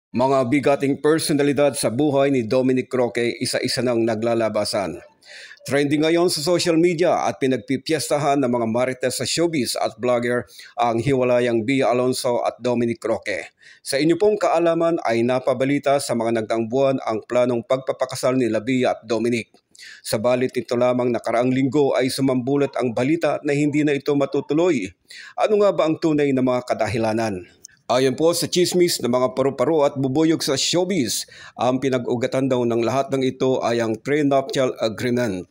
Mga bigating personalidad sa buhay ni Dominic Roque isa-isa nang naglalabasan. Trending ngayon sa social media at pinagpipiestahan ng mga marites sa showbiz at vlogger ang hiwalayang Bea Alonzo at Dominic Roque. Sa inyo pong kaalaman ay napabalita sa mga nagdaang buwan ang planong pagpapakasal nila Bea at Dominic. Sabalit nito lamang nakaraang linggo ay sumambulat ang balita na hindi na ito matutuloy. Ano nga ba ang tunay na mga kadahilanan? Ayon po sa chismis ng mga paru-paro at bubuyog sa showbiz, ang pinag-ugatan daw ng lahat ng ito ay ang prenuptial agreement.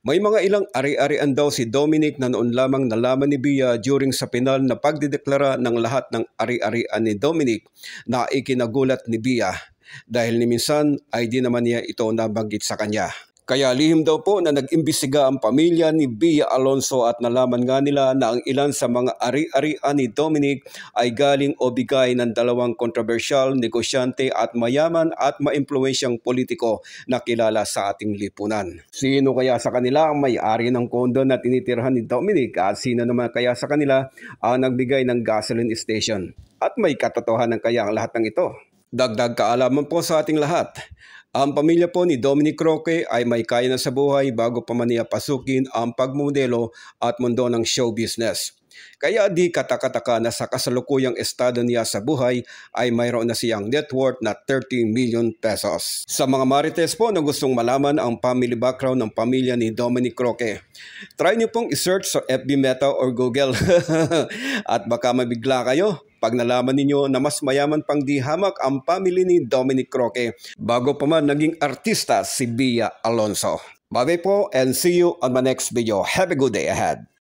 May mga ilang ari-arian daw si Dominic na noon lamang nalaman ni Bea during sa pinal na pagdideklara ng lahat ng ari-arian ni Dominic na ikinagulat ni Bea dahil ni minsan ay di naman niya ito nabanggit sa kanya. Kaya lihim daw po na nag-imbestiga ang pamilya ni Bea Alonzo at nalaman nga nila na ang ilan sa mga ari-arian ni Dominic ay galing o bigay ng dalawang kontrobersyal, negosyante at mayaman at maimpluwensyang politiko na kilala sa ating lipunan. Sino kaya sa kanila ang may-ari ng kondo na tinitirhan ni Dominic at sino naman kaya sa kanila ang nagbigay ng gasoline station? At may katotohanan kaya ang lahat ng ito? Dagdag kaalaman po sa ating lahat. Ang pamilya po ni Dominic Roque ay may kaya na sa buhay bago pa man niya pasukin ang pagmodelo at mundo ng show business. Kaya di katakataka na sa kasalukuyang estado niya sa buhay ay mayroon na siyang net worth na 30 million pesos. Sa mga marites po na gustong malaman ang family background ng pamilya ni Dominic Roque, try niyo pong isearch sa FB Meta or Google at baka mabigla kayo pag nalaman ninyo na mas mayaman pang di hamak ang family ni Dominic Roque bago pa man naging artista si Bea Alonzo. Bye-bye po and see you on my next video. Have a good day ahead.